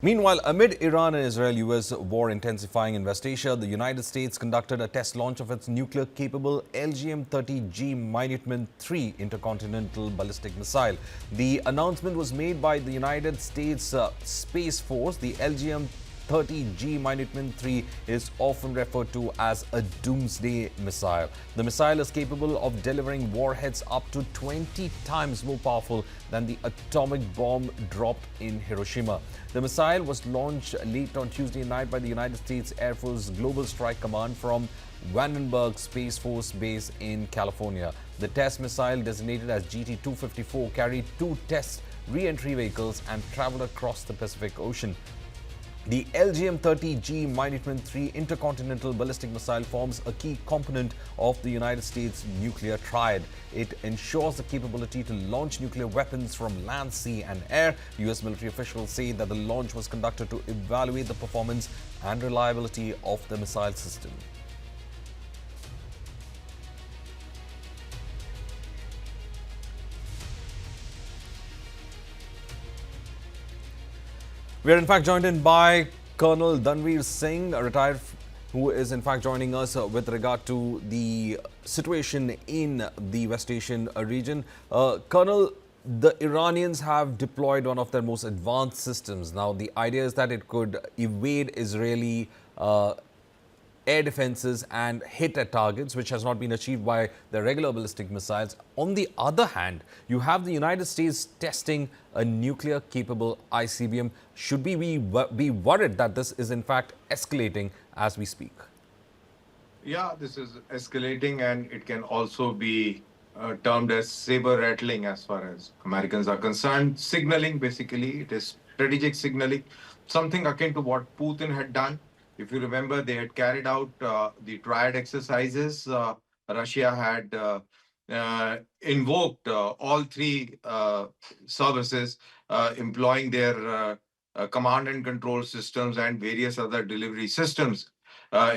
Meanwhile, amid Iran and Israel-US war intensifying in West Asia, the United States conducted a test launch of its nuclear-capable LGM-30G Minuteman III intercontinental ballistic missile. The announcement was made by the United States Space Force. The LGM-30G Minuteman III is often referred to as a Doomsday missile. The missile is capable of delivering warheads up to 20 times more powerful than the atomic bomb dropped in Hiroshima. The missile was launched late on Tuesday night by the United States Air Force Global Strike Command from Vandenberg Space Force Base in California. The test missile, designated as GT-254, carried two test re-entry vehicles and traveled across the Pacific Ocean. The LGM-30G Minuteman III intercontinental ballistic missile forms a key component of the United States nuclear triad. It ensures the capability to launch nuclear weapons from land, sea and air. U.S. military officials say that the launch was conducted to evaluate the performance and reliability of the missile system. We are in fact joined in by Colonel Danveer Singh, a retired, who is in fact joining us with regard to the situation in the West Asian region. Colonel, the Iranians have deployed one of their most advanced systems. Now, the idea is that it could evade Israeli air defenses and hit at targets, which has not been achieved by the regular ballistic missiles. On the other hand, you have the United States testing a nuclear-capable ICBM. Should we be worried that this is in fact escalating as we speak? Yeah, this is escalating, and it can also be termed as saber rattling as far as Americans are concerned. Signaling, basically, it is strategic signaling, something akin to what Putin had done. If you remember, they had carried out the triad exercises. Russia had invoked all three services, employing their command and control systems and various other delivery systems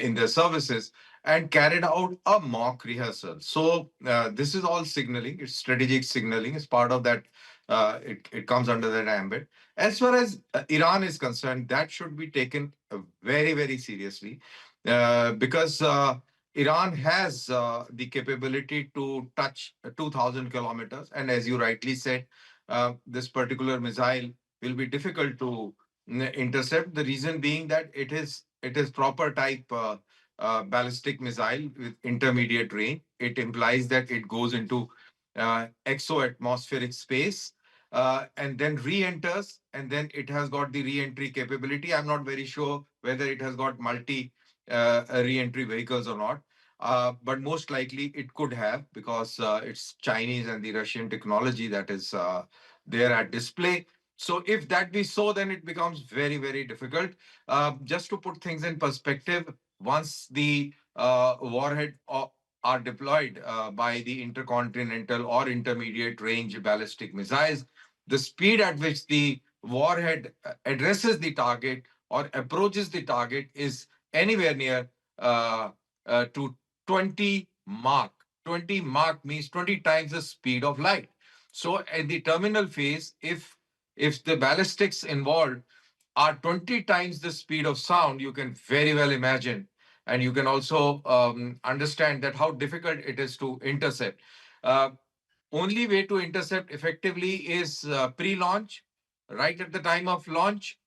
in their services, and carried out a mock rehearsal. So this is all signaling. It's strategic signaling. It's part of that. It comes under that ambit. As far as Iran is concerned, that should be taken very, very seriously because Iran has the capability to touch 2,000 kilometers. And as you rightly said, this particular missile will be difficult to intercept. The reason being that it is proper type ballistic missile with intermediate range. It implies that it goes into exo-atmospheric space and then re-enters, and then it has got the re-entry capability. I'm not very sure whether it has got multi re-entry vehicles or not, but most likely it could have, because it's Chinese and the Russian technology that is there at display. So if that be so, then it becomes very, very difficult. Just to put things in perspective, once the warhead are deployed by the intercontinental or intermediate range ballistic missiles, the speed at which the warhead addresses the target or approaches the target is anywhere near to 20 Mach. 20 Mach means 20 times the speed of light. So at the terminal phase, if the ballistics involved are 20 times the speed of sound, you can very well imagine, and you can also understand that how difficult it is to intercept. Only way to intercept effectively is pre-launch, right at the time of launch,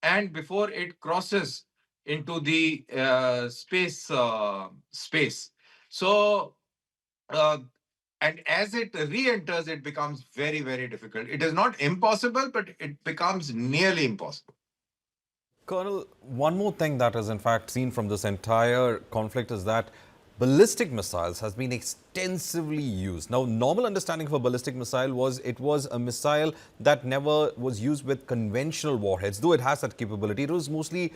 and before it crosses into the space. So, and as it re-enters, it becomes very, very difficult. It is not impossible, but it becomes nearly impossible. Colonel, one more thing that is in fact seen from this entire conflict is that ballistic missiles has been extensively used. Now, normal understanding of a ballistic missile was it was a missile that never was used with conventional warheads, though it has that capability. It was mostly,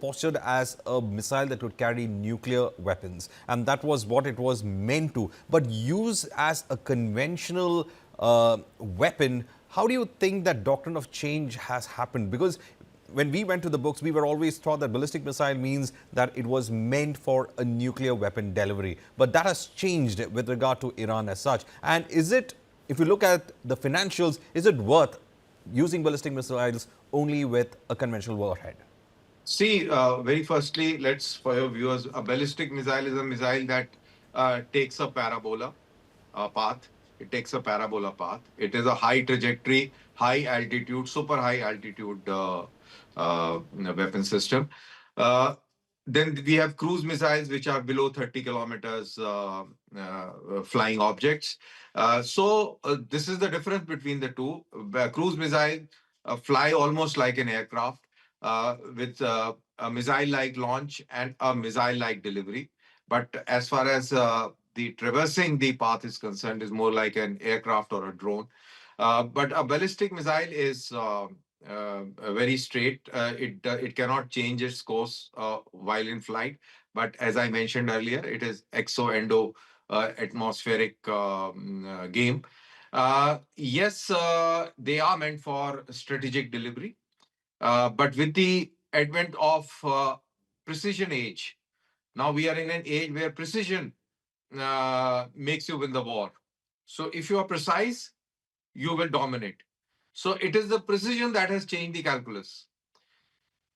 postured as a missile that would carry nuclear weapons, and that was what it was meant to. But used as a conventional weapon, how do you think that doctrine of change has happened? Because when we went to the books, we were always taught that ballistic missile means that it was meant for a nuclear weapon delivery. But that has changed with regard to Iran as such. And is it, if you look at the financials, is it worth using ballistic missiles only with a conventional warhead? See, very firstly, let's, for your viewers, a ballistic missile is a missile that takes a parabola path. It takes a parabola path. It is a high trajectory, high altitude, super high altitude weapon system. Uh, then we have cruise missiles, which are below 30 kilometers flying objects. This is the difference between the two. Cruise missile fly almost like an aircraft with a missile-like launch and a missile-like delivery. But as far as the traversing the path is concerned, is more like an aircraft or a drone. But a ballistic missile is very straight. It cannot change its course while in flight. But as I mentioned earlier, it is exo-endo atmospheric game. Yes, they are meant for strategic delivery. But with the advent of precision age, now we are in an age where precision makes you win the war. So if you are precise, you will dominate. So it is the precision that has changed the calculus.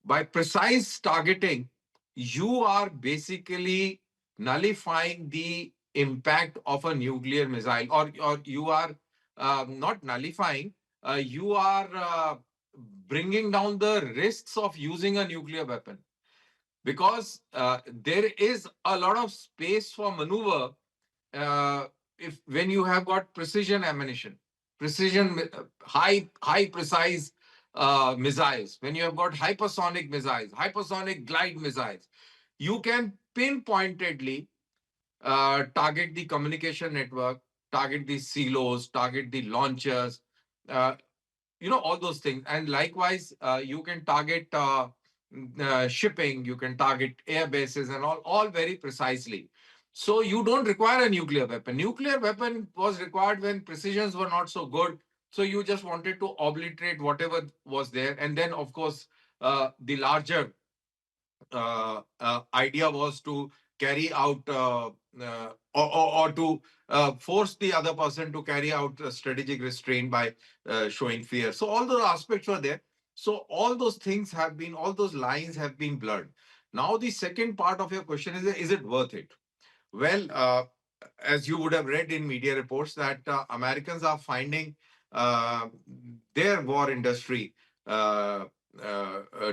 By precise targeting, you are basically nullifying the impact of a nuclear missile, or you are not nullifying, you are bringing down the risks of using a nuclear weapon, because there is a lot of space for maneuver uh, if when you have got precision ammunition, high precise missiles, when you have got hypersonic missiles, hypersonic glide missiles, you can pinpointedly target the communication network, target the silos, target the launchers, uh, all those things. And likewise, you can target shipping, you can target air bases and all very precisely. So you don't require a nuclear weapon. Nuclear weapon was required when precisions were not so good. So you just wanted to obliterate whatever was there. And then, of course, the larger idea was to carry out or to force the other person to carry out strategic restraint by showing fear. So all those aspects were there. So all those lines have been blurred. Now the second part of your question is it worth it? Well, as you would have read in media reports, that Americans are finding uh, their war industry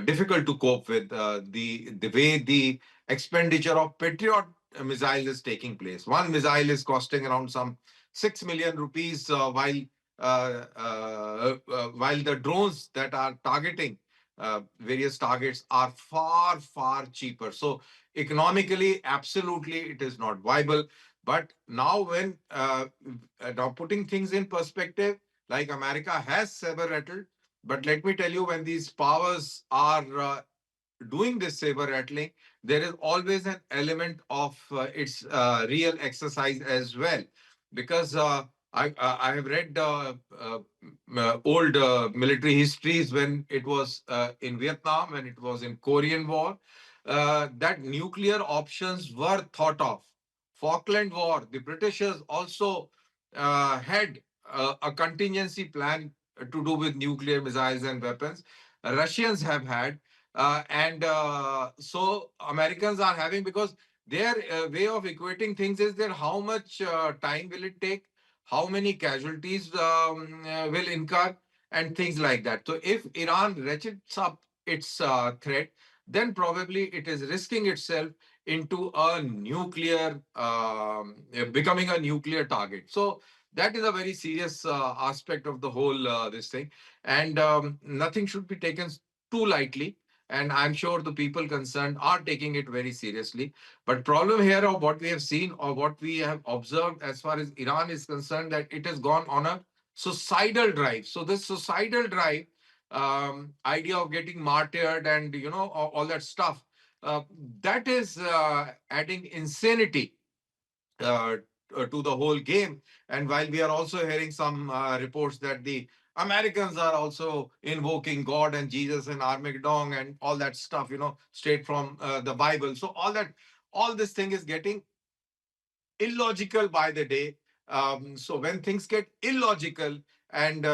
difficult to cope with the way the expenditure of Patriot missiles is taking place. One missile is costing around some 6 million rupees, while the drones that are targeting various targets are far cheaper. So economically, absolutely, it is not viable. But now, when now putting things in perspective, like America has saber rattled, but let me tell you, when these powers are doing this saber rattling, there is always an element of its real exercise as well, because I have read old military histories when it was in Vietnam, when it was in Korean War, that nuclear options were thought of. Falkland War, the Britishers also had a contingency plan to do with nuclear missiles and weapons. Russians have had, and so Americans are having, because their way of equating things is that how much time will it take, how many casualties will incur, and things like that. So if Iran ratchets up its threat, then probably it is risking itself into a nuclear, becoming a nuclear target. So that is a very serious aspect of the whole this thing, and nothing should be taken too lightly. And I'm sure the people concerned are taking it very seriously. But problem here, of what we have seen or what we have observed as far as Iran is concerned, that it has gone on a suicidal drive. So this suicidal drive, idea of getting martyred and all that stuff, uh, that is adding insanity uh, to the whole game. And while we are also hearing some reports that the Americans are also invoking God and Jesus and Armageddon and all that stuff, straight from the Bible. So all this thing is getting illogical by the day. So when things get illogical and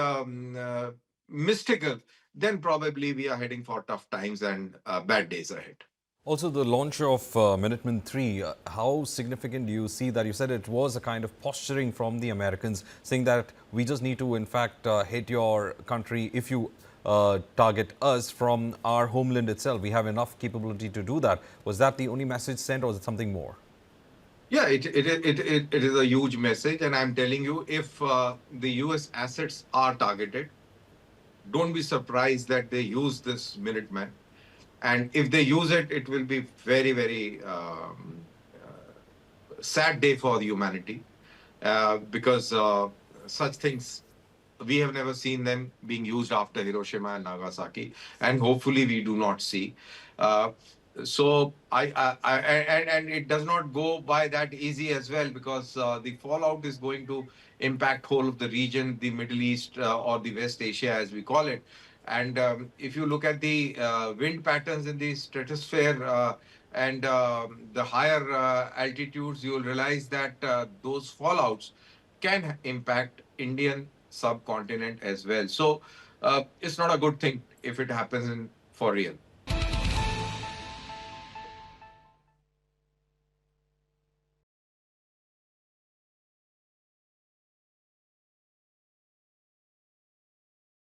mystical, then probably we are heading for tough times and bad days ahead. Also, the launch of Minuteman III, how significant do you see that? You said it was a kind of posturing from the Americans, saying that we just need to, in fact, hit your country if you target us from our homeland itself. We have enough capability to do that. Was that the only message sent, or was it something more? Yeah, it is a huge message. And I'm telling you, if the US assets are targeted, don't be surprised that they use this Minuteman. And if they use it, it will be very, very sad day for the humanity because such things we have never seen them being used after Hiroshima and Nagasaki, and hopefully we do not see. Uh, so and it does not go by that easy as well because the fallout is going to impact whole of the region, the Middle East or the West Asia as we call it. And if you look at the wind patterns in the stratosphere and the higher altitudes, you will realize that those fallouts can impact Indian subcontinent as well. So it's not a good thing if it happens for real.